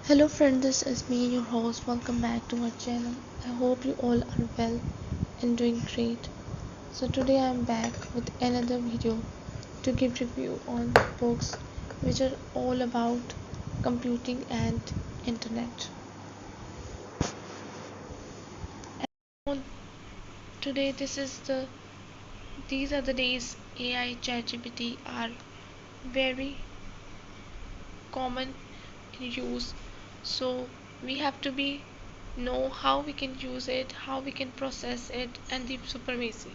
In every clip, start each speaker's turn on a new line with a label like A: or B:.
A: Hello friends, this is me, your host. Welcome back to our channel. I hope you all are well and doing great. So today I am back with another video to give review on books which are all about computing and internet. And today these are the days AI ChatGPT are very common in use. So we have to be know how we can use it, how we can process it, and the supremacy.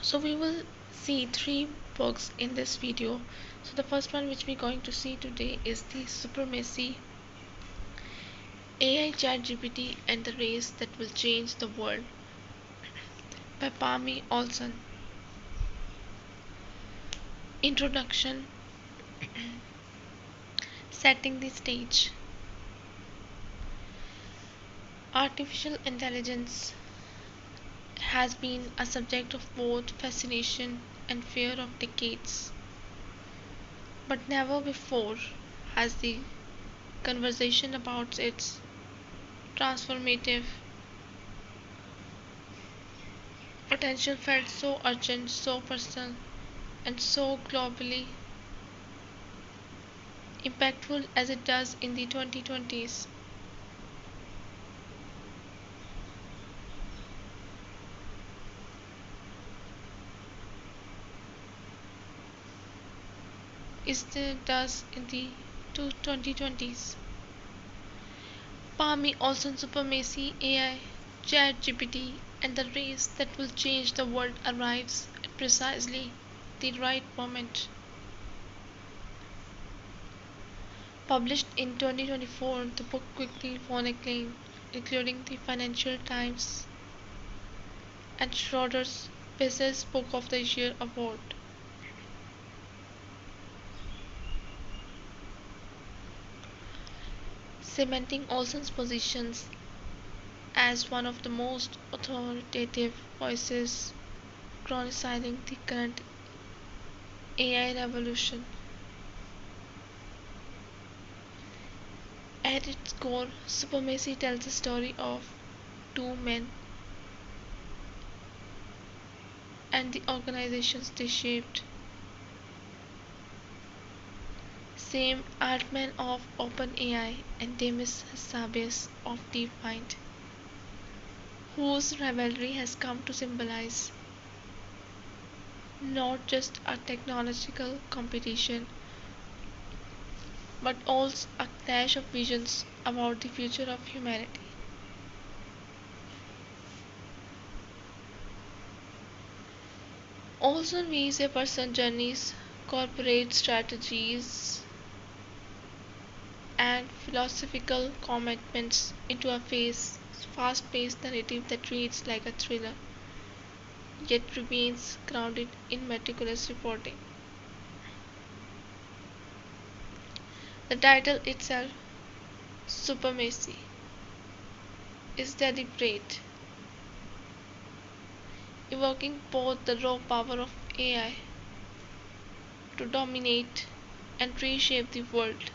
A: So we will see three books in this video. So the first one which we're going to see today is the Supremacy, AI ChatGPT and the Race That Will Change the World by Parmy Olson. Introduction. Setting the stage. Artificial intelligence has been a subject of both fascination and fear of decades, but never before has the conversation about its transformative potential felt so urgent, so personal, and so globally impactful as it does in the 2020s. Is the does in the 2020s. Palmy Olson Supremacy AI, ChatGPT, and the race that will change the world arrives at precisely the right moment. Published in 2024, the book quickly won acclaim, including the Financial Times and Schroders Business Book of the Year award. Cementing Olson's positions as one of the most authoritative voices chronicling the current AI revolution. At its core, Supremacy tells the story of two men and the organizations they shaped. Sam Altman of OpenAI and Demis Hassabis of DeepMind, whose rivalry has come to symbolize not just a technological competition but also a clash of visions about the future of humanity. Also weaves a person's journeys, corporate strategies, and philosophical commitments into a fast-paced narrative that reads like a thriller, yet remains grounded in meticulous reporting. The title itself, Supremacy, is deliberate, evoking both the raw power of AI to dominate and reshape the world,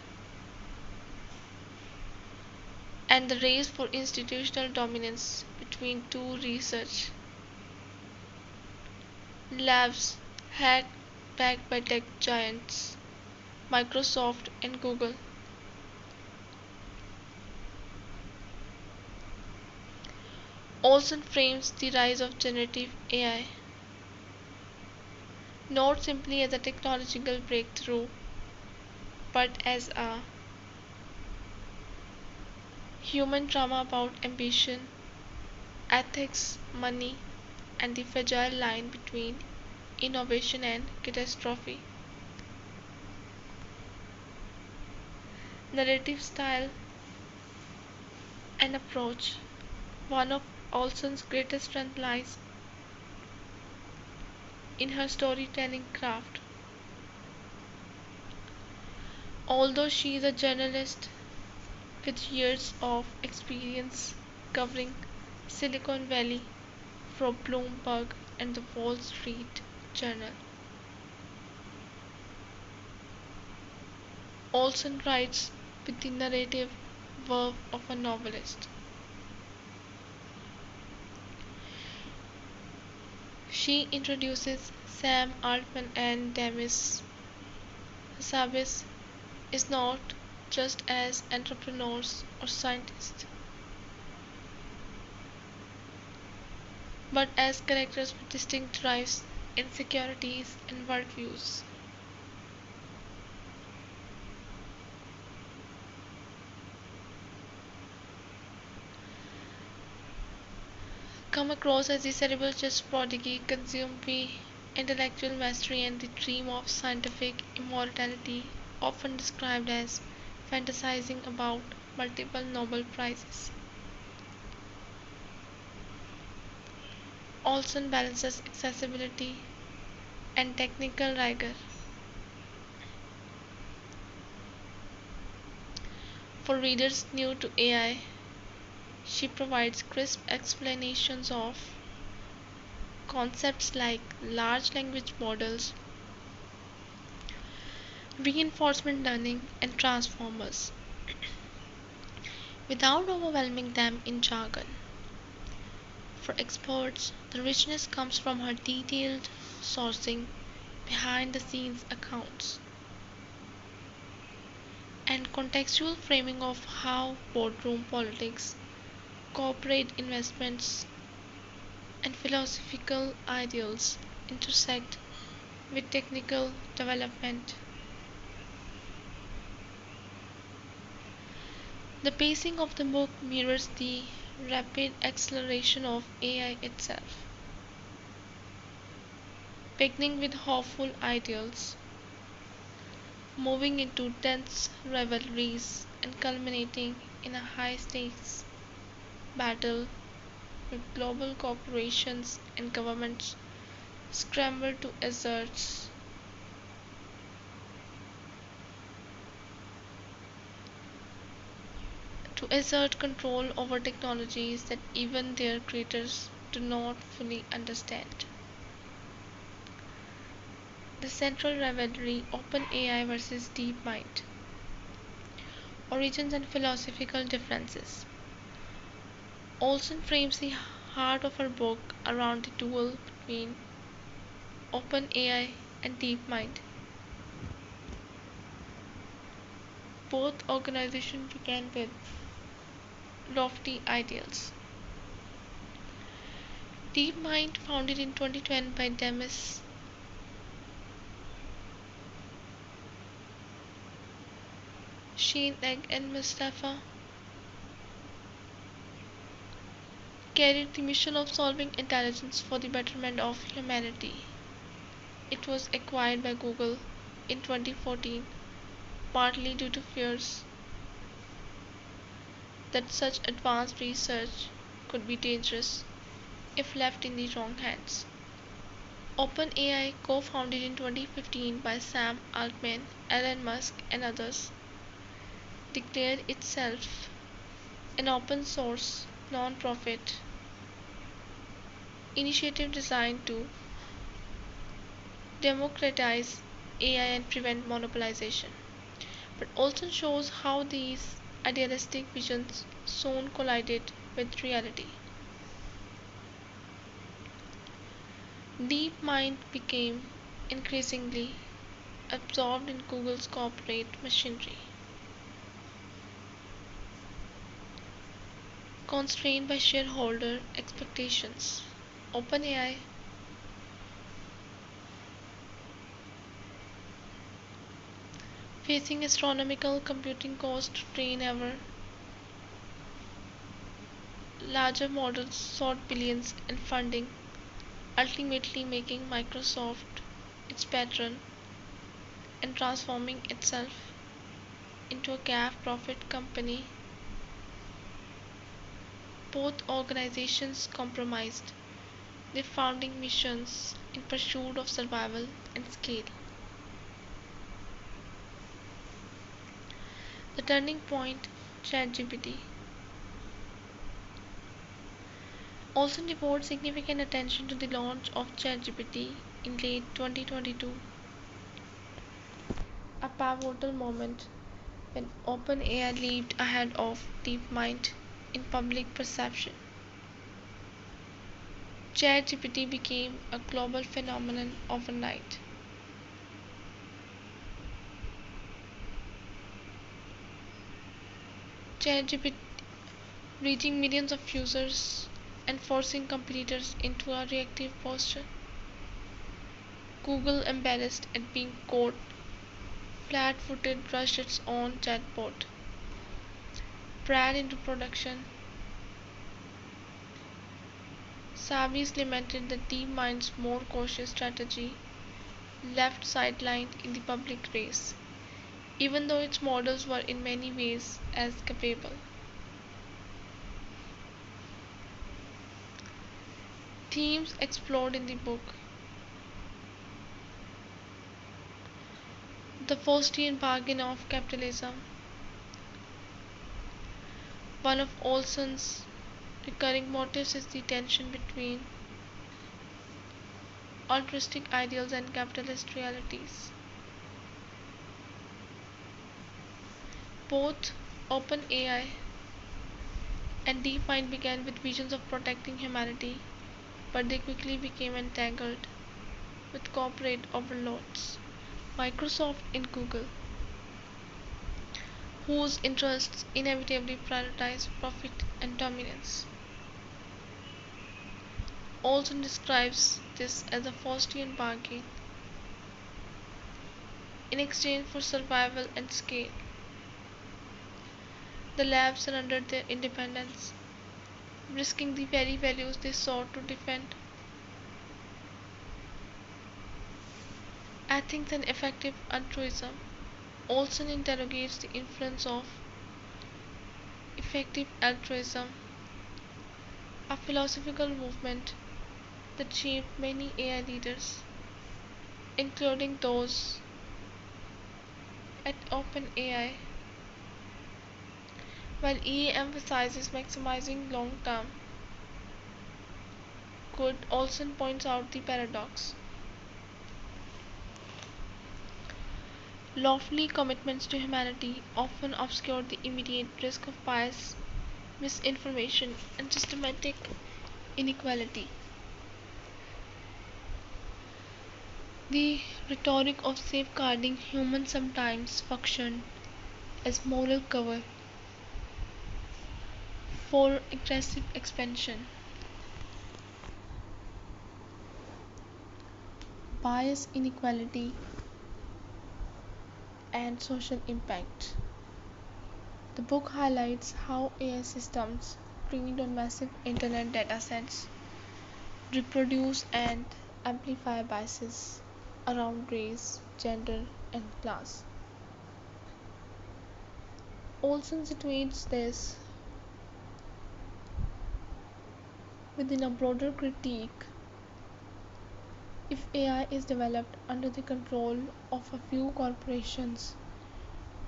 A: and the race for institutional dominance between two research labs backed by tech giants Microsoft and Google. Olson frames the rise of generative AI not simply as a technological breakthrough, but as a human drama about ambition, ethics, money, and the fragile line between innovation and catastrophe. Narrative style and approach. One of Olson's greatest strengths lies in her storytelling craft. Although she is a journalist with years of experience covering Silicon Valley for Bloomberg and the Wall Street Journal. Olson writes with the narrative verve of a novelist. She introduces Sam Altman and Demis Hassabis is not just as entrepreneurs or scientists, but as characters with distinct drives, insecurities, and worldviews. Come across as the cerebral chess prodigy, consume the intellectual mastery and the dream of scientific immortality, often described as fantasizing about multiple Nobel Prizes. Olson balances accessibility and technical rigor. For readers new to AI, she provides crisp explanations of concepts like large language models, reinforcement learning, and transformers without overwhelming them in jargon. For experts, the richness comes from her detailed sourcing, behind the scenes accounts, and contextual framing of how boardroom politics, corporate investments, and philosophical ideals intersect with technical development. The pacing of the book mirrors the rapid acceleration of AI itself, beginning with hopeful ideals, moving into dense rivalries, and culminating in a high stakes battle with global corporations and governments scramble to assert control over technologies that even their creators do not fully understand. The central rivalry, OpenAI versus DeepMind, origins and philosophical differences. Olson frames the heart of her book around the duel between OpenAI and DeepMind. Both organizations began with lofty ideals. DeepMind, founded in 2010 by Demis Egg and Mustafa, carried the mission of solving intelligence for the betterment of humanity. It was acquired by Google in 2014, partly due to fears that such advanced research could be dangerous if left in the wrong hands. OpenAI, co-founded in 2015 by Sam Altman, Elon Musk, and others, declared itself an open-source, non-profit initiative designed to democratize AI and prevent monopolization, but also shows how these idealistic visions soon collided with reality. DeepMind became increasingly absorbed in Google's corporate machinery, constrained by shareholder expectations. OpenAI facing astronomical computing costs to train ever larger models sought billions in funding, ultimately making Microsoft its patron and transforming itself into a GAAP profit company. Both organizations compromised their founding missions in pursuit of survival and scale. The turning point, ChatGPT. also devoted significant attention to the launch of ChatGPT in late 2022, a pivotal moment when OpenAI leaped ahead of DeepMind in public perception. ChatGPT became a global phenomenon overnight. ChatGPT reaching millions of users and forcing competitors into a reactive posture. Google, embarrassed at being caught flat-footed, rushed its own chatbot, Brad into production. Savis lamented that DeepMind's more cautious strategy left sidelined in the public race, even though its models were in many ways as capable. Themes explored in the book: the Faustian bargain of capitalism. One of Olson's recurring motifs is the tension between altruistic ideals and capitalist realities. Both OpenAI and DeepMind began with visions of protecting humanity, but they quickly became entangled with corporate overlords, Microsoft and Google, whose interests inevitably prioritize profit and dominance. Olson describes this as a Faustian bargain in exchange for survival and scale. The labs surrendered their independence, risking the very values they sought to defend. Ethics and effective altruism. Olson interrogates the influence of effective altruism, a philosophical movement that shaped many AI leaders, including those at OpenAI. While EA emphasizes maximizing long-term good, Olson points out the paradox. Lofty commitments to humanity often obscure the immediate risk of bias, misinformation, and systematic inequality. The rhetoric of safeguarding humans sometimes functioned as moral cover for aggressive expansion. Bias, inequality, and social impact. The book highlights how AI systems trained on massive internet datasets reproduce and amplify biases around race, gender, and class. Olson situates this within a broader critique. If AI is developed under the control of a few corporations,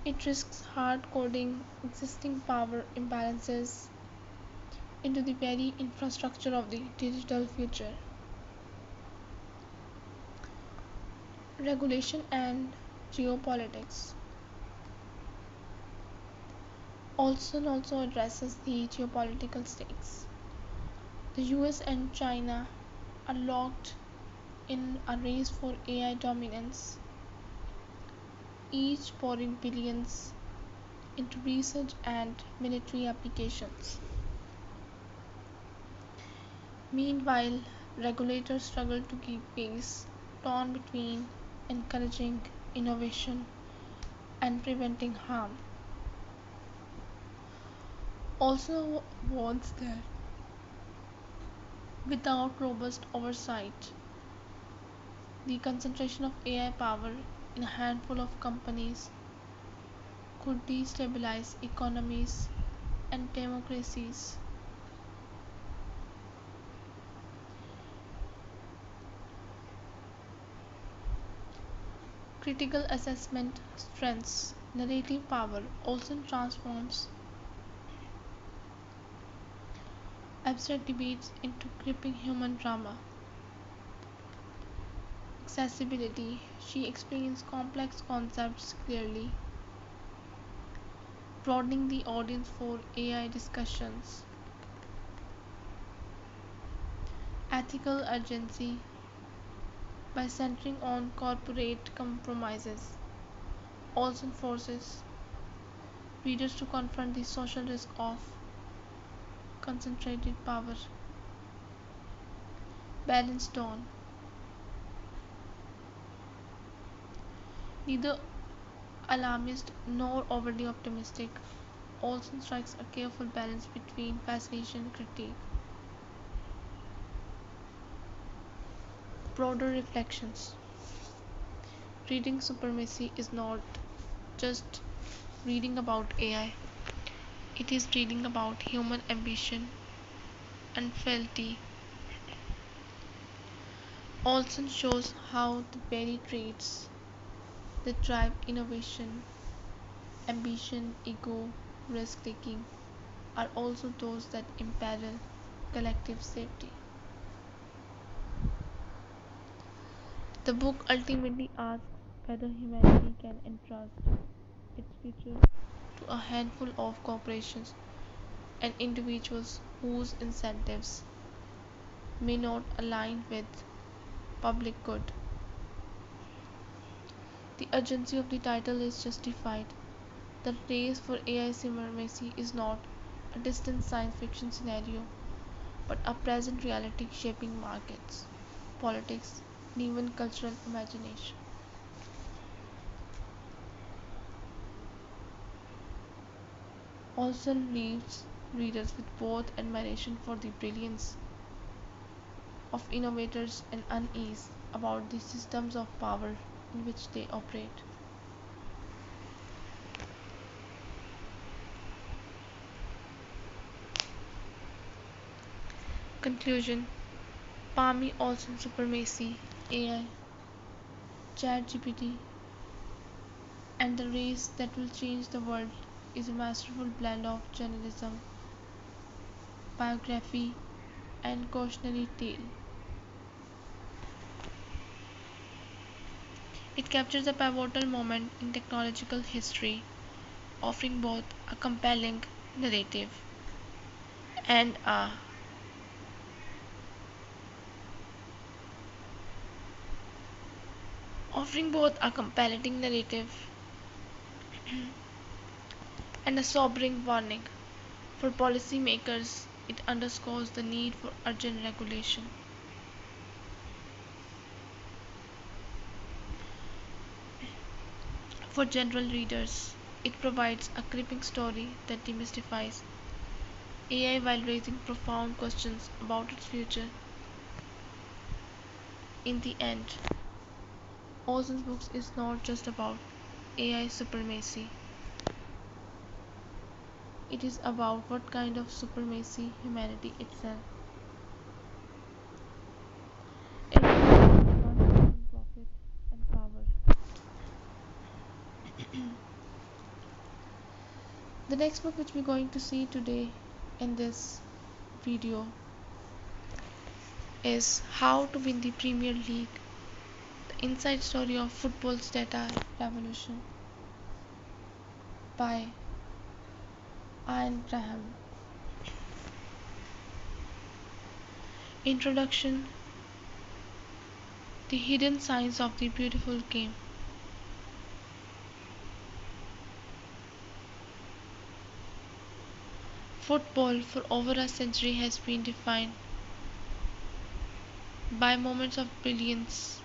A: it risks hard coding existing power imbalances into the very infrastructure of the digital future. Regulation and geopolitics. Olson also addresses the geopolitical stakes. The US and China are locked in a race for AI dominance, each pouring billions into research and military applications. Meanwhile, regulators struggle to keep pace, torn between encouraging innovation and preventing harm. Also warns that without robust oversight, the concentration of AI power in a handful of companies could destabilize economies and democracies. Critical assessment strengths narrative power also transforms abstract debates into gripping human drama. Accessibility. She explains complex concepts clearly, broadening the audience for AI discussions. Ethical urgency. By centering on corporate compromises, Olson forces readers to confront the social risk of concentrated power. Balanced tone. Neither alarmist nor overly optimistic, Olson strikes a careful balance between fascination and critique. Broader reflections. Reading Supremacy is not just reading about AI, it is reading about human ambition and frailty. Olson shows how the very traits that drive innovation, ambition, ego, risk taking, are also those that imperil collective safety. The book ultimately asks whether humanity can entrust its future to a handful of corporations and individuals whose incentives may not align with public good. The urgency of the title is justified. The race for AI supremacy is not a distant science fiction scenario, but a present reality shaping markets, politics, and even cultural imagination. Olson leaves readers with both admiration for the brilliance of innovators and unease about the systems of power in which they operate. Conclusion. Parmy Olson Supremacy, AI, ChatGPT, and the race that will change the world is a masterful blend of journalism, biography, and cautionary tale. It captures a pivotal moment in technological history, offering both a compelling narrative and a offering both a compelling narrative and a sobering warning. For policymakers, it underscores the need for urgent regulation. For general readers, it provides a gripping story that demystifies AI while raising profound questions about its future. In the end, Olson's books is not just about AI supremacy. It is about what kind of supremacy humanity itself. It is profit and power. The next book which we're going to see today in this video is How to Win the Premier League, the inside story of football's data revolution by Ian Graham. Introduction. The hidden science of the beautiful game. Football for over a century has been defined by moments of brilliance,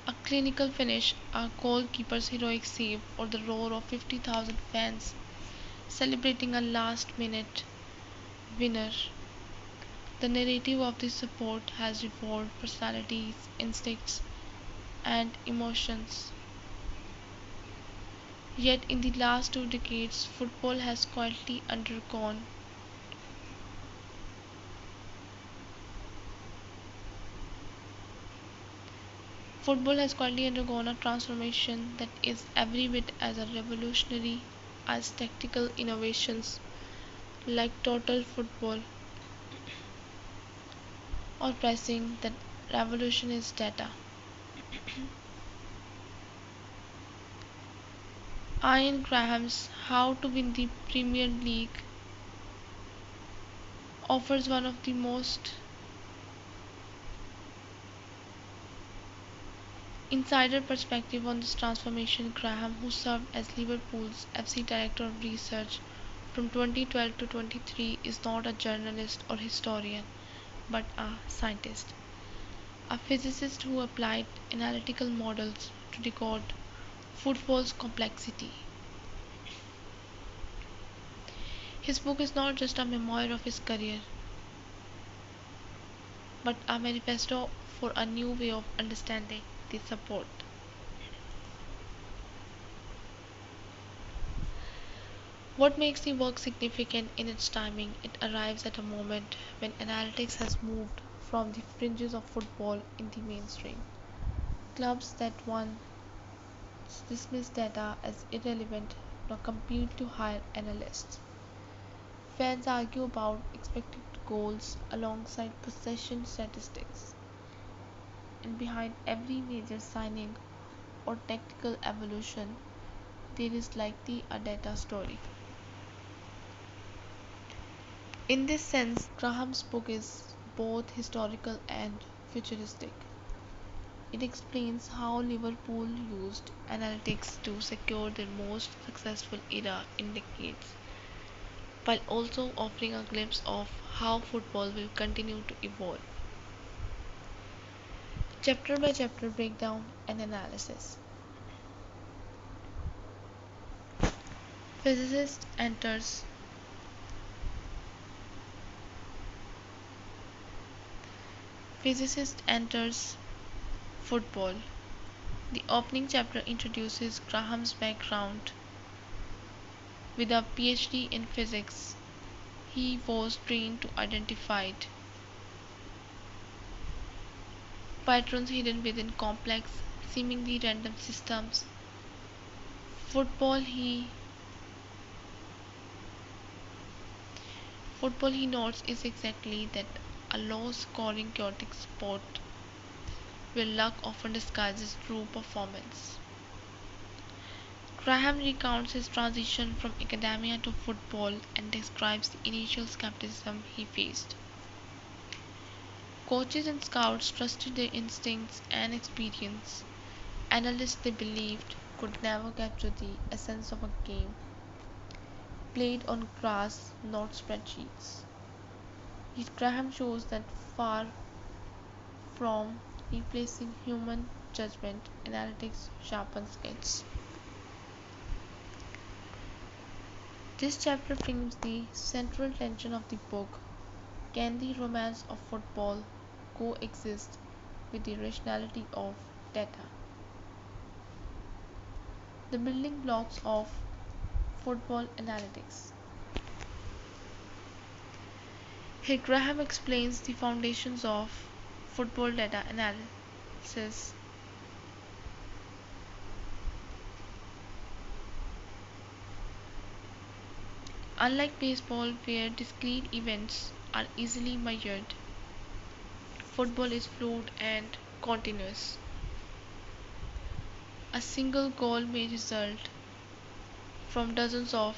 A: a clinical finish, a goalkeeper's heroic save, or the roar of 50,000 fans celebrating a last-minute winner. The narrative of this sport has revolved personalities, instincts, and emotions. Yet in the last 2 decades, football has quietly undergone a transformation that is every bit as revolutionary as tactical innovations like total football or pressing, the revolution is data. Ian Graham's How to Win the Premier League offers one of the most insider perspective on this transformation. Graham, who served as Liverpool's FC Director of Research from 2012 to 23, is not a journalist or historian, but a scientist, a physicist who applied analytical models to decode football's complexity. His book is not just a memoir of his career, but a manifesto for a new way of understanding the sport. What makes the work significant in its timing? It arrives at a moment when analytics has moved from the fringes of football in the mainstream. Clubs that once dismissed data as irrelevant now compete to hire analysts. Fans argue about expected goals alongside possession statistics. And behind every major signing or tactical evolution, there is likely a data story. In this sense, Graham's book is both historical and futuristic. It explains how Liverpool used analytics to secure their most successful era in decades, while also offering a glimpse of how football will continue to evolve. Chapter by chapter breakdown and analysis. Physicist enters Physicist enters football. The opening chapter introduces Graham's background. With a PhD in physics, he was trained to identify patterns hidden within complex, seemingly random systems. Football he Football, he notes, is exactly that, a low-scoring chaotic sport where luck often disguises true performance. Graham recounts his transition from academia to football and describes the initial skepticism he faced. Coaches and scouts trusted their instincts and experience. Analysts they believed could never capture the essence of a game played on grass, not spreadsheets. Yet Graham shows that far from replacing human judgment, analytics sharpens it. This chapter frames the central tension of the book. Can the romance of football coexist with the rationality of data? The building blocks of football analytics. Here Graham explains the foundations of football data analysis. Unlike baseball, where discrete events are easily measured, football is fluid and continuous. A single goal may result from dozens of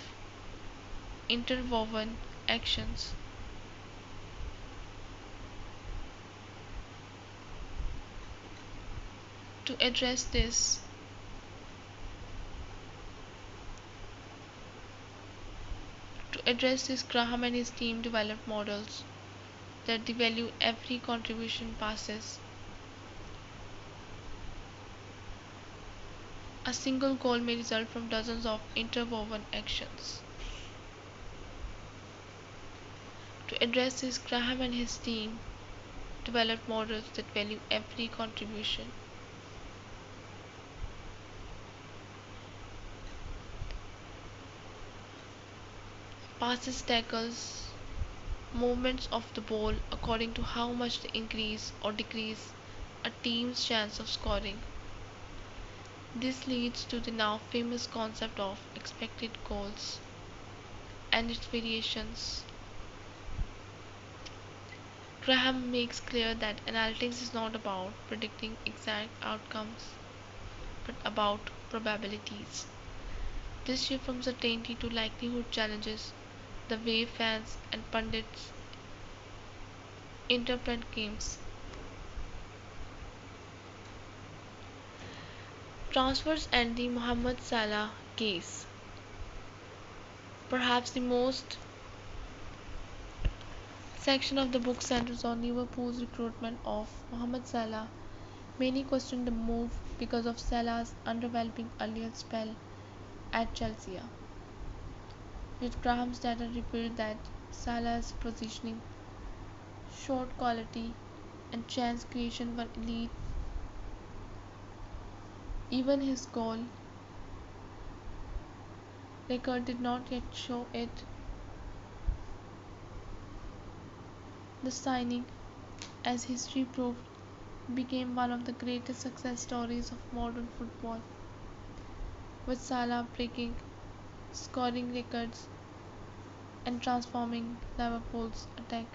A: interwoven actions. To address this, Graham and his team developed models that devalue every contribution passes. A single goal may result from dozens of interwoven actions. To address this, Graham and his team developed models that value every contribution. Passes, tackles, movements of the ball according to how much they increase or decrease a team's chance of scoring. This leads to the now famous concept of expected goals. and its variations. Graham makes clear that analytics is not about predicting exact outcomes, but about probabilities. This shift from certainty to likelihood challenges the way fans and pundits interpret games. Transfers and the Mohamed Salah case. Perhaps the most section of the book centers on Liverpool's recruitment of Mohamed Salah. Many question the move because of Salah's underwhelming earlier spell at Chelsea. Yet Graham's data revealed that Salah's positioning, shot quality, and chance creation were elite. Even his goal record did not yet show it. The signing, as history proved, became one of the greatest success stories of modern football, with Salah breaking scoring records and transforming Liverpool's attack.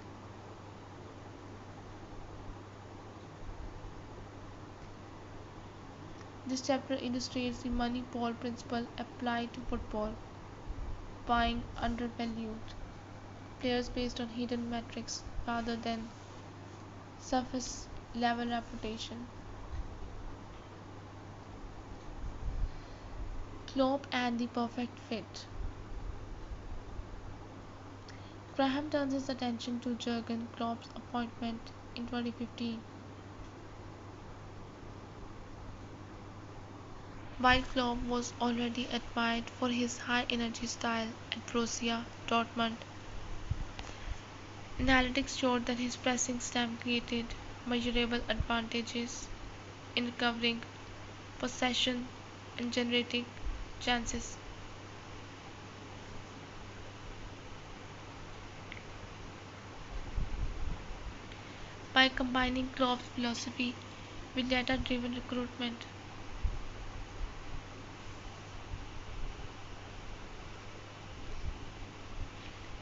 A: This chapter illustrates the money ball principle applied to football, buying undervalued players based on hidden metrics rather than surface level reputation. Klopp and the perfect fit. Graham turns his attention to Jürgen Klopp's appointment in 2015. While Klopp was already admired for his high-energy style at Borussia Dortmund, analytics showed that his pressing stamp created measurable advantages in recovering possession and generating chances. By combining Klopp's philosophy with data-driven recruitment,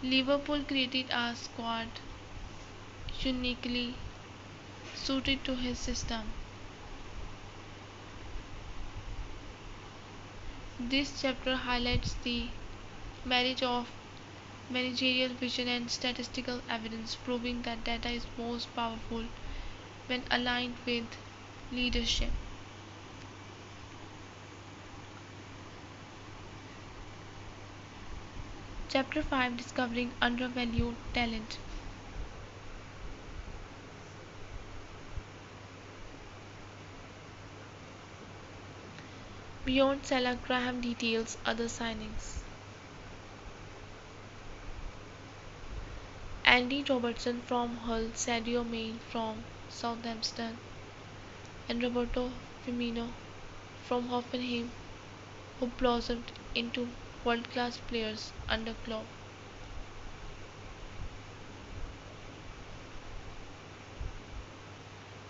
A: Liverpool created a squad uniquely suited to his system. This chapter highlights the marriage of managerial vision and statistical evidence, proving that data is most powerful when aligned with leadership. Chapter 5, Discovering Undervalued Talent. Beyond Salah, Graham details other signings. Andy Robertson from Hull, Sadio Mane from Southampton, and Roberto Firmino from Hoffenheim, who blossomed into world-class players under Klopp.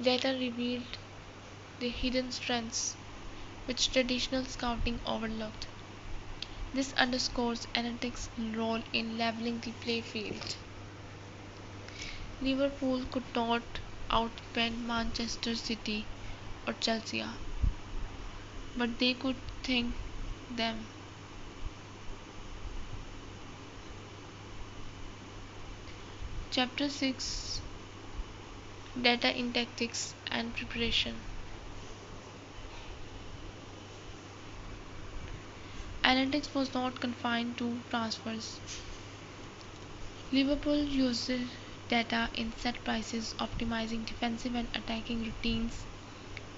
A: Data revealed the hidden strengths which traditional scouting overlooked. This underscores analytics' role in leveling the playfield. Liverpool could not outspend Manchester City or Chelsea, but they could think them. Chapter 6, Data in Tactics and Preparation. Analytics was not confined to transfers. Liverpool used data in set prices, optimizing defensive and attacking routines,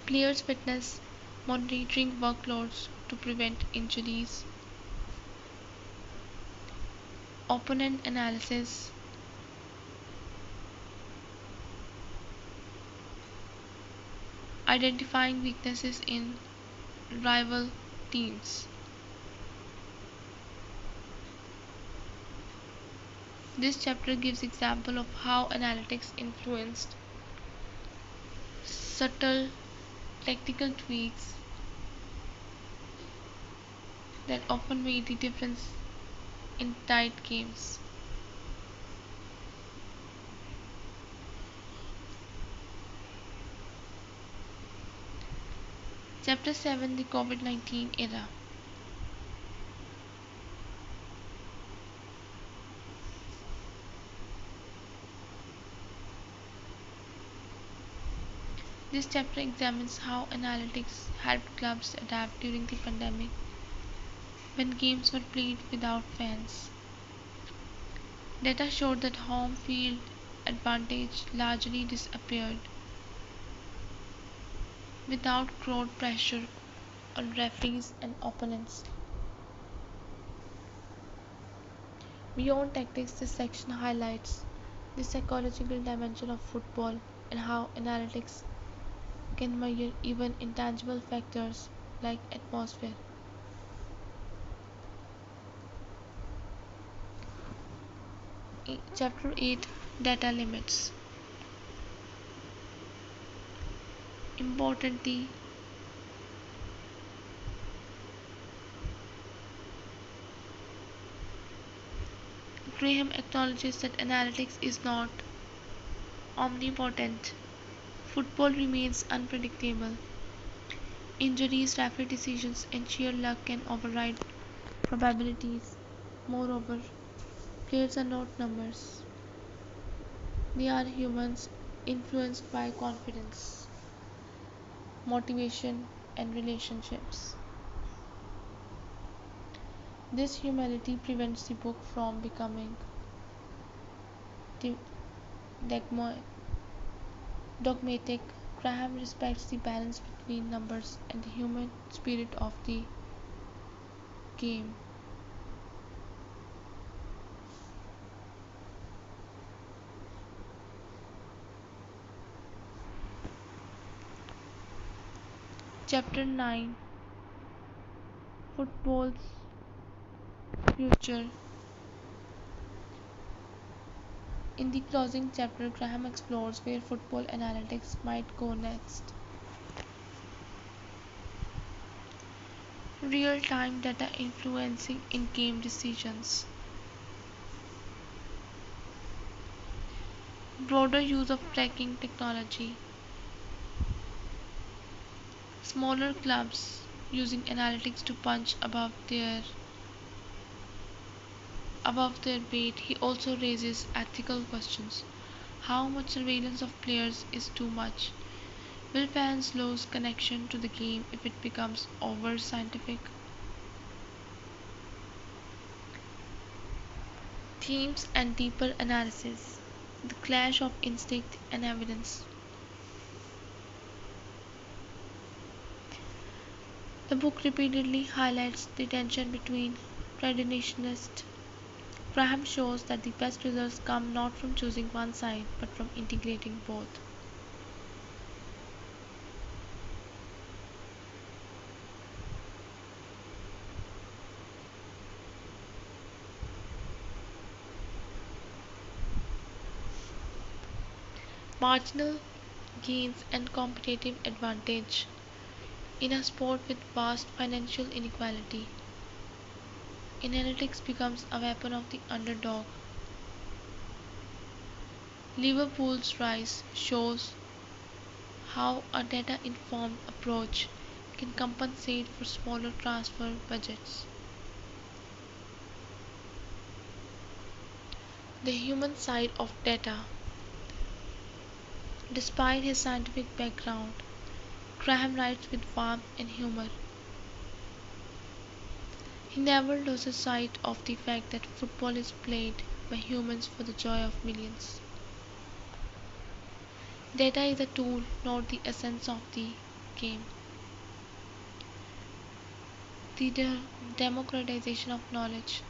A: players' fitness, monitoring workloads to prevent injuries, opponent analysis, identifying weaknesses in rival teams. This chapter gives example of how analytics influenced subtle tactical tweaks that often made the difference in tight games. Chapter 7: The COVID-19 Era. This chapter examines how analytics helped clubs adapt during the pandemic when games were played without fans. Data showed that home field advantage largely disappeared without crowd pressure on referees and opponents. Beyond tactics, this section highlights the psychological dimension of football and how analytics can measure even intangible factors like atmosphere. Chapter 8: Data Limits. Importantly, Graham acknowledges that analytics is not omnipotent. Football remains unpredictable. Injuries, referee decisions, and sheer luck can override probabilities. Moreover, players are not numbers. They are humans influenced by confidence, motivation, and relationships. This humility prevents the book from becoming dogmatic. Graham respects the balance between numbers and the human spirit of the game. Chapter 9: Football's Future. In the closing chapter, Graham explores where football analytics might go next. Real-time data influencing in-game decisions. Broader use of tracking technology. Smaller clubs using analytics to punch above their weight. He also raises ethical questions. How much surveillance of players is too much? Will fans lose connection to the game if it becomes over scientific? Themes and deeper analysis. The clash of instinct and evidence. The book repeatedly highlights the tension between traditionalists. Graham shows that the best results come not from choosing one side but from integrating both. Marginal gains and competitive advantage. In a sport with vast financial inequality, analytics becomes a weapon of the underdog. Liverpool's rise shows how a data-informed approach can compensate for smaller transfer budgets. The human side of data. Despite his scientific background, Graham writes with warmth and humor. He never loses sight of the fact that football is played by humans for the joy of millions. Data is a tool, not the essence of the game. The democratization of knowledge.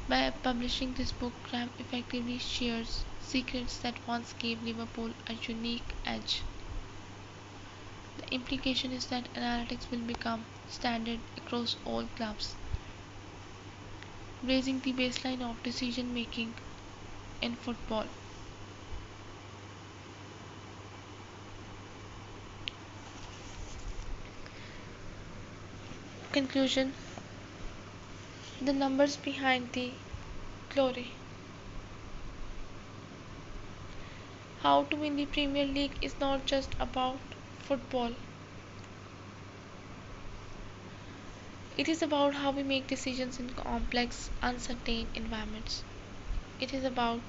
A: By publishing this book, Graham effectively shares secrets that once gave Liverpool a unique edge. The implication is that analytics will become standard across all clubs, raising the baseline of decision making in football. Conclusion. The numbers behind the glory. How to win the Premier League is not just about football. It is about how we make decisions in complex, uncertain environments. It is about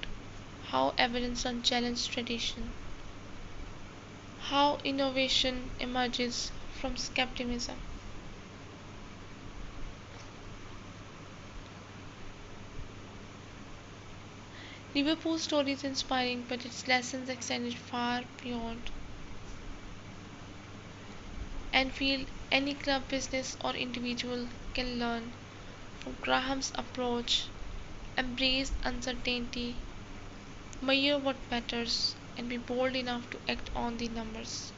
A: how evidence unchallenged tradition, how innovation emerges from skepticism. Liverpool's story is inspiring, but its lessons extended far beyond and feel any club, business, or individual can learn from Graham's approach. Embrace uncertainty, measure what matters, and be bold enough to act on the numbers.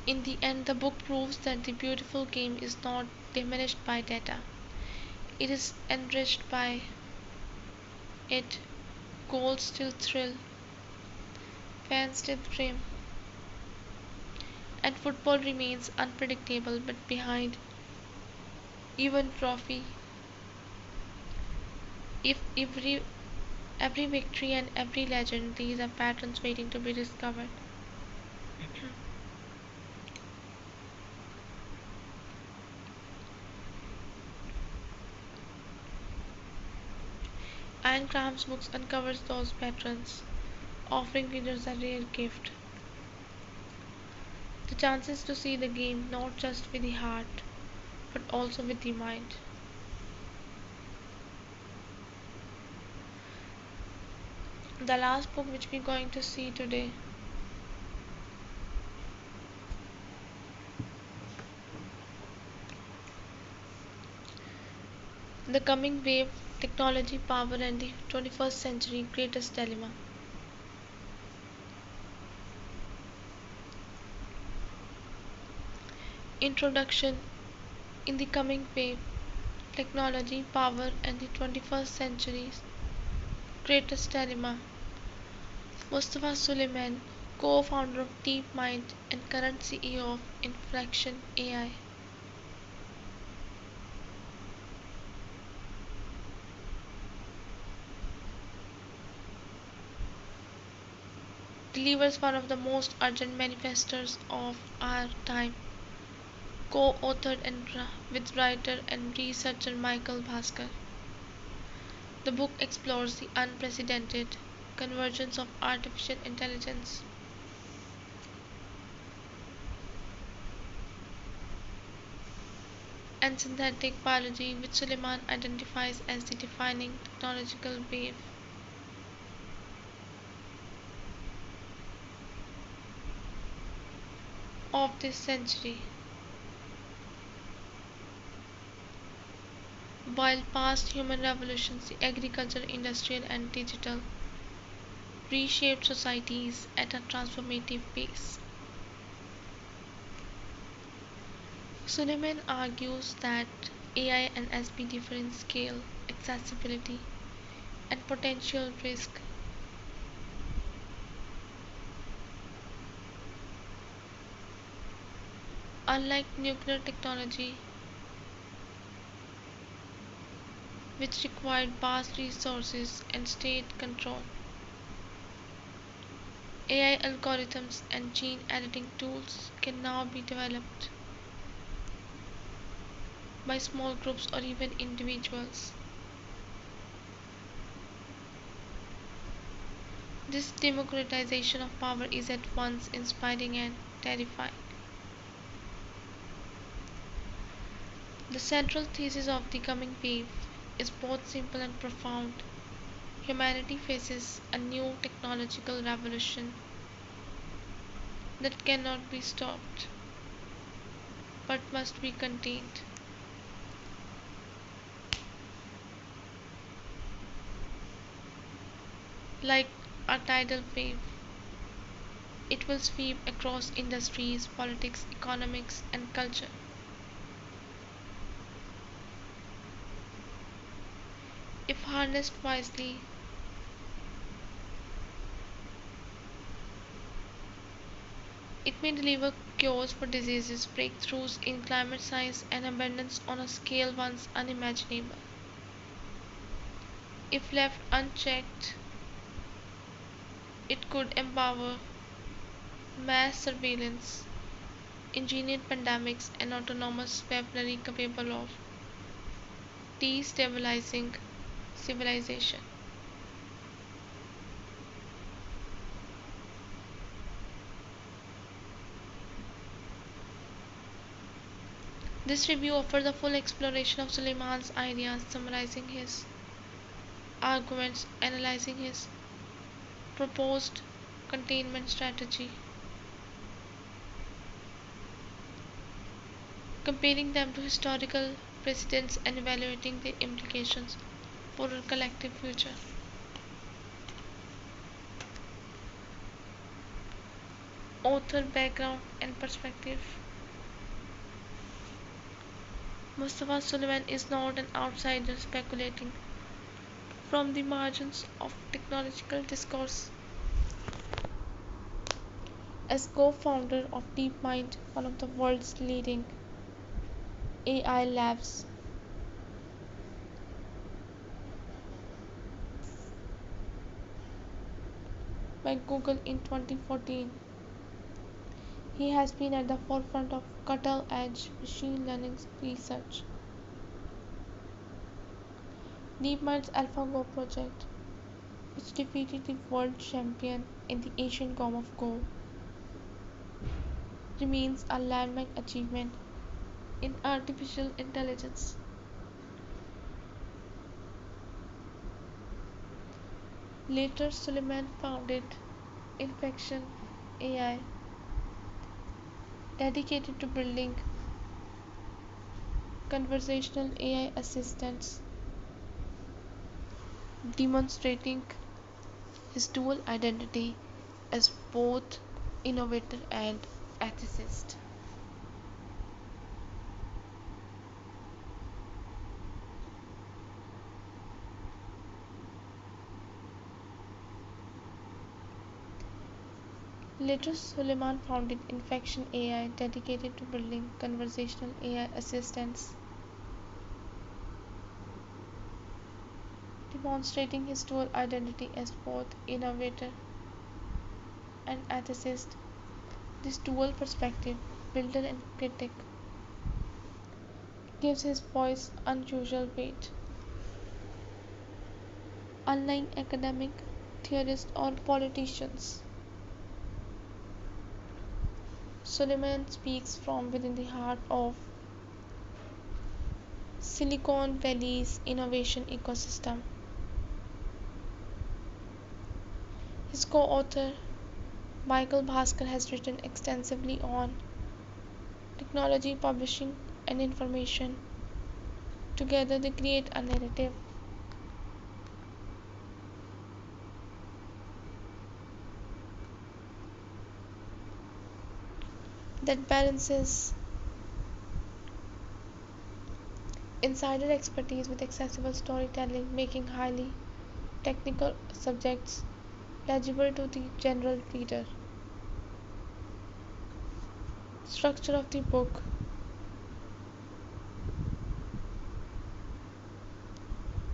A: In the end, the book proves that the beautiful game is not diminished by data, it is enriched by it. Goals still thrill, fans still dream, and football remains unpredictable, but behind even trophy, if every victory and every legend, these are patterns waiting to be discovered. Anne Graham's books uncovers those patterns, offering readers a rare gift, the chances to see the game not just with the heart, but also with the mind. The last book which we're going to see today, The Coming Wave, Technology, Power and the 21st Century Greatest Dilemma. Introduction. In The Coming Wave, Technology, Power and the 21st Century's Greatest Dilemma, Mustafa Suleyman, co-founder of DeepMind and current CEO of Inflection AI, delivers one of the most urgent manifestos of our time, co-authored with writer and researcher Michael Bhaskar. The book explores the unprecedented convergence of artificial intelligence, and synthetic biology, which Suleiman identifies as the defining technological wave of this century. While past human revolutions, the agricultural, industrial, and digital, reshaped societies at a transformative pace, Suleiman argues that AI and SB differ in scale, accessibility, and potential risk. Unlike nuclear technology, which required vast resources and state control, AI algorithms and gene editing tools can now be developed by small groups or even individuals. This democratization of power is at once inspiring and terrifying. The central thesis of the coming wave is both simple and profound. Humanity faces a new technological revolution that cannot be stopped but must be contained. Like a tidal wave, it will sweep across industries, politics, economics, and culture. If harnessed wisely, it may deliver cures for diseases, breakthroughs in climate science, and abundance on a scale once unimaginable. If left unchecked, it could empower mass surveillance, engineered pandemics, and autonomous weaponry capable of destabilizing civilization. This review offers a full exploration of Suleiman's ideas, summarizing his arguments, analyzing his proposed containment strategy, comparing them to historical precedents, and evaluating their implications for our collective future. Author background and perspective. Mustafa Suleyman is not an outsider speculating from the margins of technological discourse. As co-founder of DeepMind, one of the world's leading AI labs, by Google in 2014, he has been at the forefront of cutting-edge machine learning research. DeepMind's AlphaGo project, which defeated the world champion in the Asian game of Go, remains a landmark achievement in artificial intelligence. Later, Suleiman founded Infection AI, dedicated to building conversational AI assistants, demonstrating his dual identity as both innovator and ethicist. Later, Suleiman founded Infection AI, dedicated to building conversational AI assistants, demonstrating his dual identity as both innovator and ethicist. This dual perspective, builder and critic, gives his voice unusual weight. Unlike academic, theorists, or politicians, Suleiman speaks from within the heart of Silicon Valley's innovation ecosystem. His co-author Michael Bhaskar has written extensively on technology, publishing, and information. Together, they create a narrative that balances insider expertise with accessible storytelling, making highly technical subjects legible to the general reader. Structure of the book.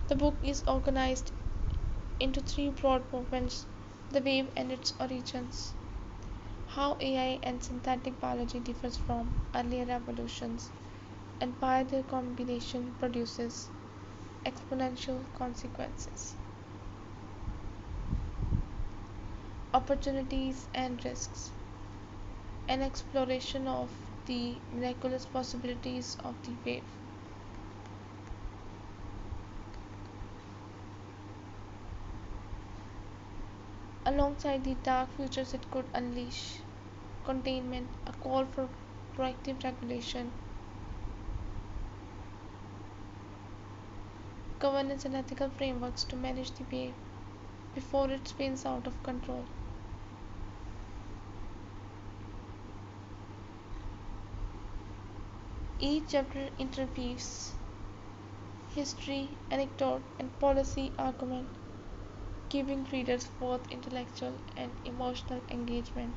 A: The book is organized into three broad movements: the wave and its origins, how AI and synthetic biology differs from earlier revolutions, and why their combination produces exponential consequences. Opportunities and risks. An exploration of the miraculous possibilities of the wave. Alongside the dark futures it could unleash. Containment, a call for proactive regulation, governance, and ethical frameworks to manage the wave before it spins out of control. Each chapter interweaves history, anecdote, and policy argument, giving readers both intellectual and emotional engagement.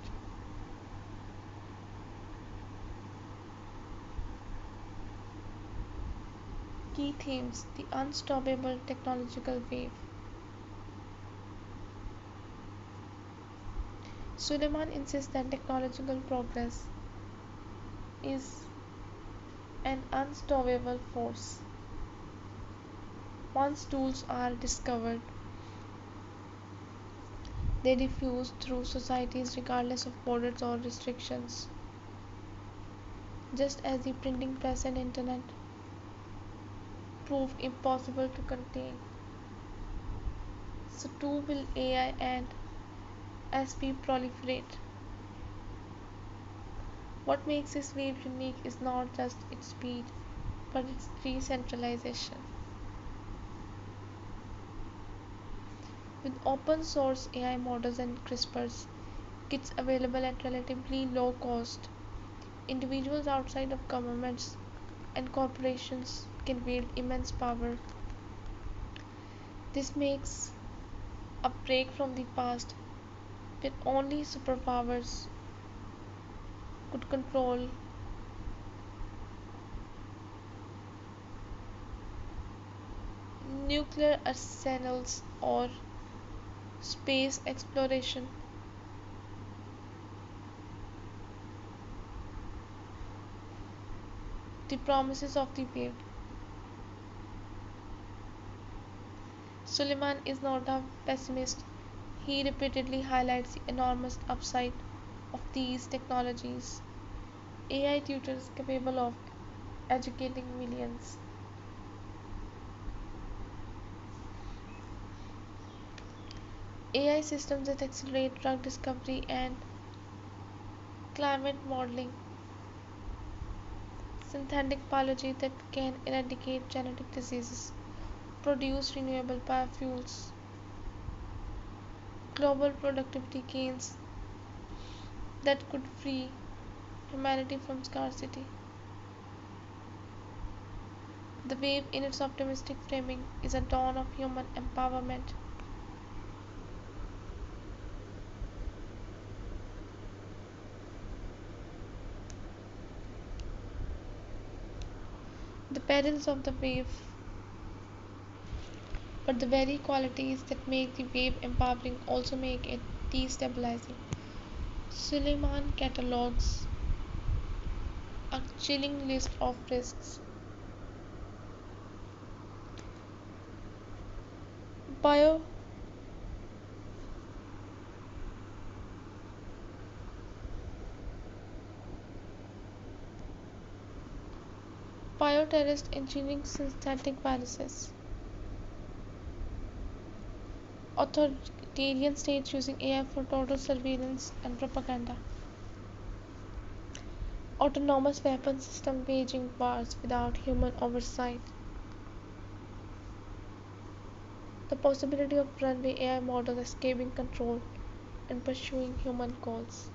A: Key themes: the unstoppable technological wave. Suleiman insists that technological progress is an unstoppable force. Once tools are discovered, they diffuse through societies regardless of borders or restrictions. Just as the printing press and internet proved impossible to contain, so too will AI and SP proliferate. What makes this wave unique is not just its speed, but its decentralization. With open source AI models and CRISPRs kits available at relatively low cost, individuals outside of governments and corporations can wield immense power. This makes a break from the past where only superpowers could control nuclear arsenals or space exploration. The promises of the wave. Suleiman is not a pessimist. He repeatedly highlights the enormous upside of these technologies. AI tutors capable of educating millions. AI systems that accelerate drug discovery and climate modeling. Synthetic biology that can eradicate genetic diseases, produce renewable biofuels. Global productivity gains that could free humanity from scarcity. The wave, in its optimistic framing, is a dawn of human empowerment. The perils of the wave, but the very qualities that make the wave empowering also make it destabilizing. Suleiman catalogues a chilling list of risks. Bio Bioterrorist engineering synthetic viruses. Authoritarian states using AI for total surveillance and propaganda. Autonomous weapon system waging wars without human oversight. The possibility of runaway AI models escaping control and pursuing human goals.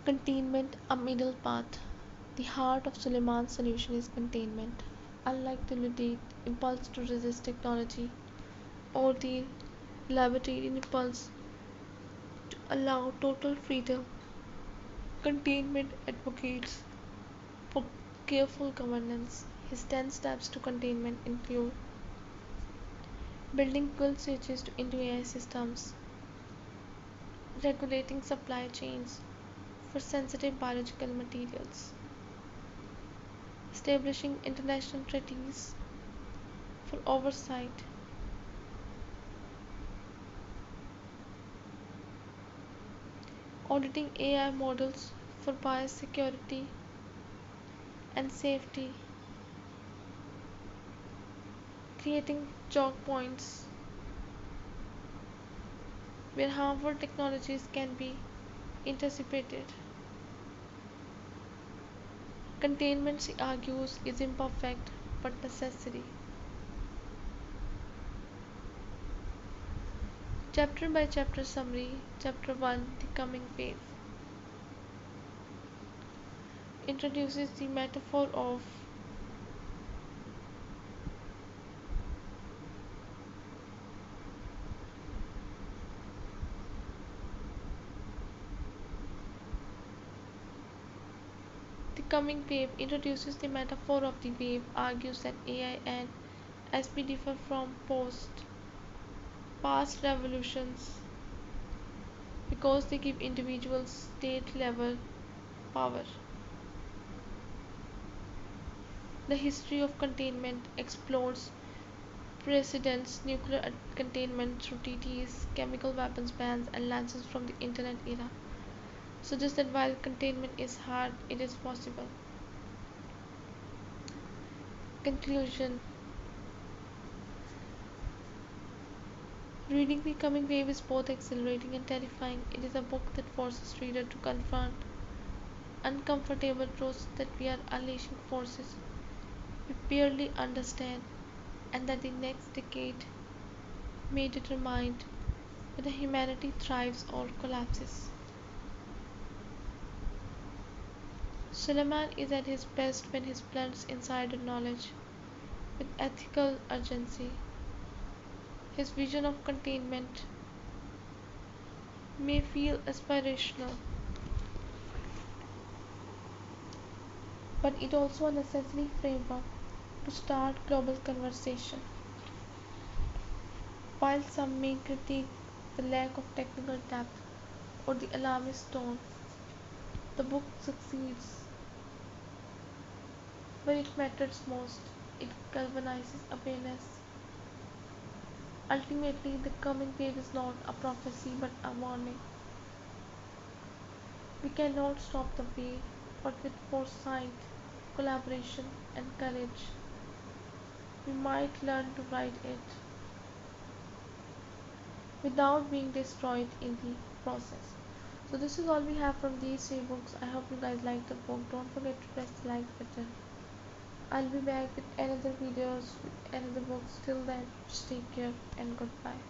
A: Containment, a middle path. The heart of Suleiman's solution is containment. Unlike the luddite impulse to resist technology or the libertarian impulse to allow total freedom, containment advocates for careful governance. His 10 steps to containment include building kill switches into AI systems, regulating supply chains for sensitive biological materials, establishing international treaties for oversight, auditing AI models for biosecurity and safety, creating choke points where harmful technologies can be intercepted. Containment, he argues, is imperfect but necessary. Chapter by chapter summary. Chapter 1: The Coming Wave introduces the metaphor of the Coming Wave introduces the metaphor of the wave, argues that AI and SP differ from past revolutions because they give individuals state-level power. The history of containment explores precedents, nuclear containment through TTs, chemical weapons bans, and lessons from the Internet era, suggests that while containment is hard, it is possible. Conclusion. Reading The Coming Wave is both exhilarating and terrifying. It is a book that forces reader to confront uncomfortable truths that we are unleashing forces we barely understand, and that the next decade may determine whether humanity thrives or collapses. Suleiman is at his best when he blends insider knowledge with ethical urgency. His vision of containment may feel aspirational, but it also a necessary framework to start global conversation. While some may critique the lack of technical depth or the alarmist tone, the book succeeds where it matters most. It galvanizes awareness. Ultimately, the coming wave is not a prophecy but a warning. We cannot stop the wave, but with foresight, collaboration, and courage, we might learn to ride it without being destroyed in the process. So this is all we have from these three books. I hope you guys liked the book. Don't forget to press the like button. I'll be back with another videos with another books. Till then, just take care and goodbye.